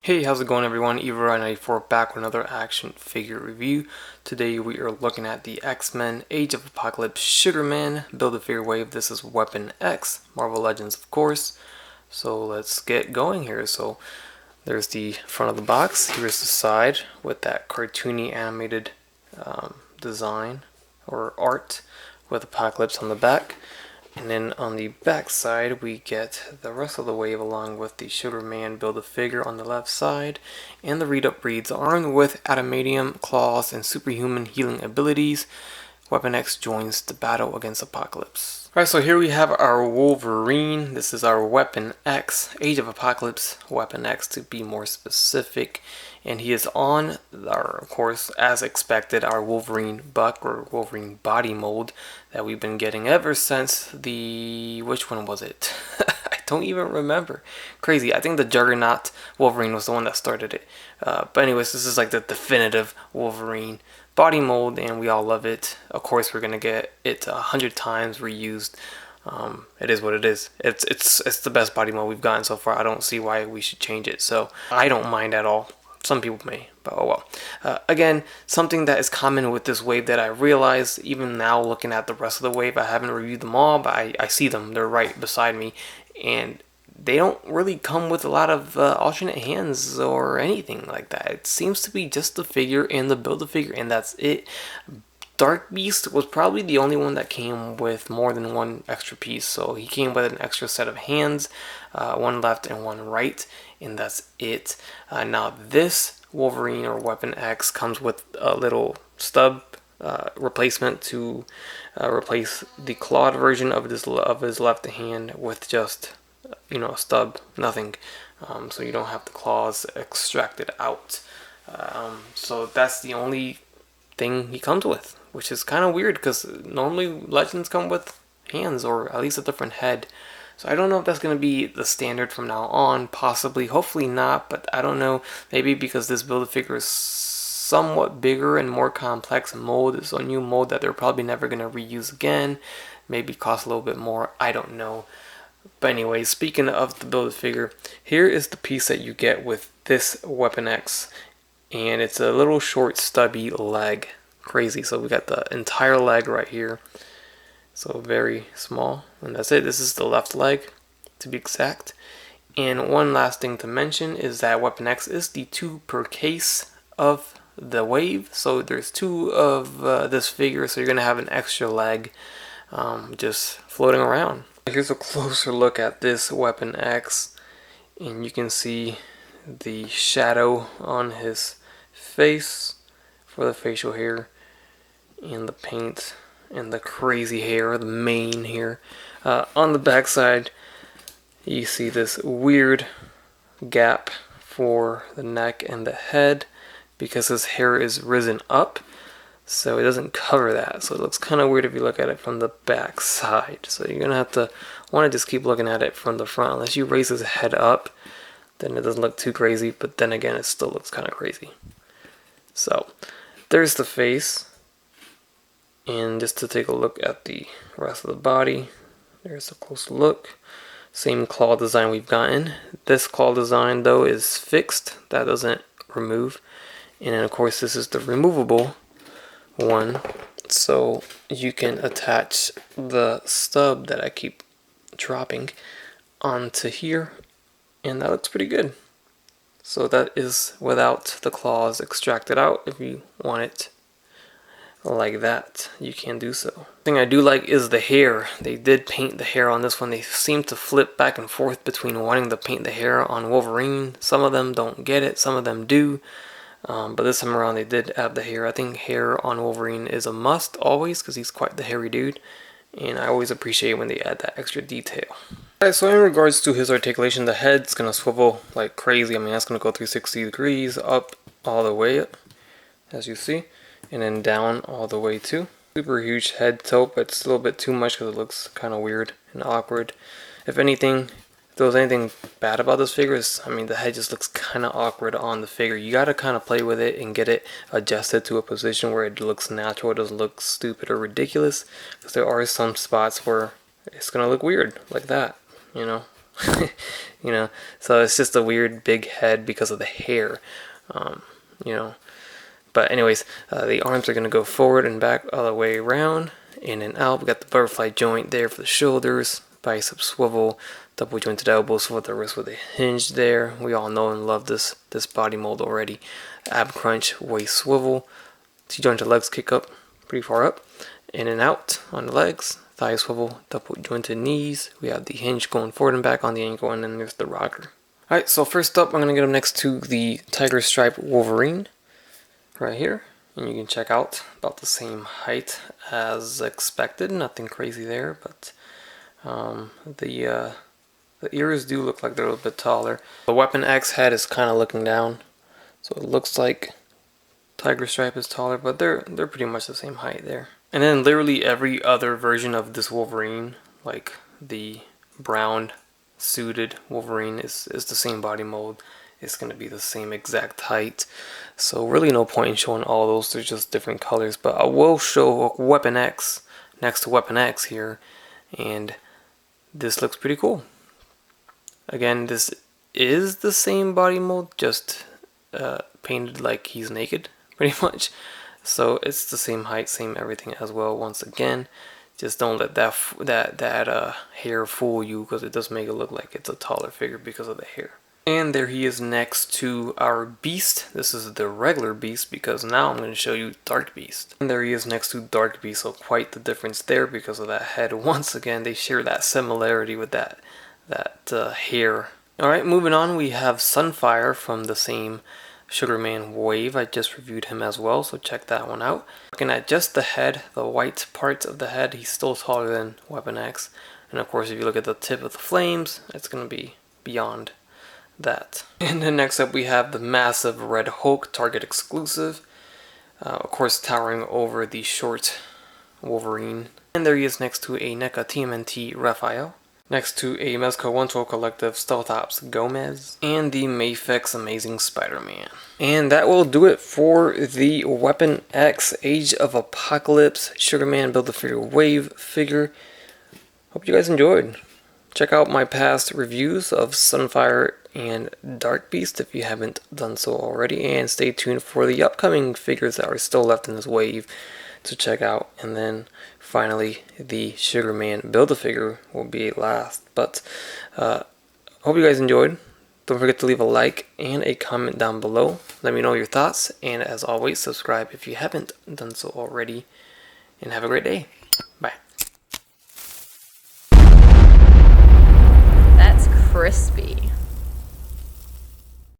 Hey, how's it going everyone? Eva94 back with another action figure review. Today we are looking at the X-Men Age of Apocalypse Sugarman Build-A-Figure Wave. This is Weapon X, Marvel Legends of course. So let's get going here. So there's the front of the box. Here's the side with that cartoony animated design or art with Apocalypse on the back. And then on the back side, we get the rest of the wave along with the Sugarman Build-A-Figure on the left side. And the read-up reads, armed with adamantium claws and superhuman healing abilities, Weapon X joins the battle against Apocalypse. Alright, so here we have our Wolverine. This is our Weapon X, Age of Apocalypse Weapon X to be more specific. And he is on, of course, as expected, our Wolverine buck or Wolverine body mold that we've been getting ever since the, which one was it? I don't even remember. Crazy. I think the Juggernaut Wolverine was the one that started it. But anyways, this is like the definitive Wolverine body mold, and we all love it. Of course, we're gonna get it 100 times reused. It is what it is. It's the best body mold we've gotten so far. I don't see why we should change it. So I don't mind at all. Some people may, but oh well. Again, something that is common with this wave that I realized, even now looking at the rest of the wave, I haven't reviewed them all, but I see them. They're right beside me, and they don't really come with a lot of alternate hands or anything like that. It seems to be just the figure and the Build-A-Figure, and that's it. Dark Beast was probably the only one that came with more than one extra piece. So he came with an extra set of hands, one left and one right, and that's it. Now this Wolverine or Weapon X comes with a little stub replacement to replace the clawed version of his left hand with just a stub, nothing. So you don't have the claws extracted out. So that's the only thing he comes with, which is kind of weird because normally Legends come with hands or at least a different head. So I don't know if that's going to be the standard from now on, possibly, hopefully not, but I don't know. Maybe because this Build-A-Figure is somewhat bigger and more complex mold, it's a new mold that they're probably never going to reuse again, maybe cost a little bit more, I don't know. But anyway, speaking of the Build-A-Figure, here is the piece that you get with this Weapon X. And it's a little short stubby leg. Crazy. So we got the entire leg right here. So very small. And that's it. This is the left leg to be exact. And one last thing to mention is that Weapon X is the 2 per case of the wave. So there's 2 of this figure. So you're going to have an extra leg just floating around. Here's a closer look at this Weapon X. And you can see the shadow on his face for the facial hair and the paint and the crazy hair, the mane here. On the back side you see this weird gap for the neck and the head because his hair is risen up, so it doesn't cover that, so it looks kind of weird if you look at it from the back side. So you're gonna have to want to just keep looking at it from the front. Unless you raise his head up, then it doesn't look too crazy, but then again it still looks kind of crazy. So there's the face, and just to take a look at the rest of the body, there's a close look. Same claw design we've gotten. This claw design though is fixed, that doesn't remove. And then of course this is the removable one, so you can attach the stub that I keep dropping onto here, and that looks pretty good. So that is without the claws extracted out. If you want it like that, you can do so. The thing I do like is the hair. They did paint the hair on this one. They seem to flip back and forth between wanting to paint the hair on Wolverine. Some of them don't get it, some of them do. But this time around they did add the hair. I think hair on Wolverine is a must always because he's quite the hairy dude. And I always appreciate when they add that extra detail. Alright, so in regards to his articulation, the head's going to swivel like crazy. I mean, that's going to go 360 degrees up all the way up, as you see, and then down all the way too. Super huge head tilt, but it's a little bit too much because it looks kind of weird and awkward. If anything, if there was anything bad about this figure, is, I mean, the head just looks kind of awkward on the figure. You got to kind of play with it and get it adjusted to a position where it looks natural, it doesn't look stupid or ridiculous, because there are some spots where it's going to look weird like that. You know, so it's just a weird big head because of the hair. You know, but anyways, the arms are gonna go forward and back all the way around, in and out. We got the butterfly joint there for the shoulders, bicep swivel, double jointed elbows for the wrist with a hinge there. We all know and love this body mold already. Ab crunch, waist swivel, T-jointed legs kick up pretty far up, in and out on the legs, thigh swivel, double jointed knees. We have the hinge going forward and back on the ankle, and then there's the rocker. Alright, so first up, I'm going to get him next to the Tiger Stripe Wolverine right here. And you can check out about the same height as expected. Nothing crazy there, but the ears do look like they're a little bit taller. The Weapon X head is kind of looking down, so it looks like Tiger Stripe is taller, but they're pretty much the same height there. And then literally every other version of this Wolverine, like the brown suited Wolverine, is the same body mold. It's going to be the same exact height. So really no point in showing all those. They're just different colors. But I will show Weapon X next to Weapon X here. And this looks pretty cool. Again, this is the same body mold, just painted like he's naked, pretty much. So it's the same height, same everything as well. Once again, just don't let that hair fool you, because it does make it look like it's a taller figure because of the hair. And there he is next to our Beast. This is the regular Beast, because now I'm going to show you Dark Beast. And there he is next to Dark Beast, so quite the difference there because of that head. Once again, they share that similarity with that hair. Alright, moving on, we have Sunfire from the same Sugarman wave. I just reviewed him as well, so check that one out. Looking at just the head, the white parts of the head, he's still taller than Weapon X. And of course, if you look at the tip of the flames, it's going to be beyond that. And then next up we have the massive Red Hulk, Target exclusive. Of course, towering over the short Wolverine. And there he is next to a NECA TMNT Rafael. Next to a Mezco 112 Collective Stealth Ops Gomez. And the Mafex Amazing Spider-Man. And that will do it for the Weapon X Age of Apocalypse Sugarman Build-A-Figure Wave figure. Hope you guys enjoyed. Check out my past reviews of Sunfire and Dark Beast if you haven't done so already, and stay tuned for the upcoming figures that are still left in this wave to check out. And then finally the Sugarman Build-A-Figure will be last. But hope you guys enjoyed. Don't forget to leave a like and a comment down below. Let me know your thoughts, and as always, subscribe if you haven't done so already, and have a great day. Bye. That's crispy.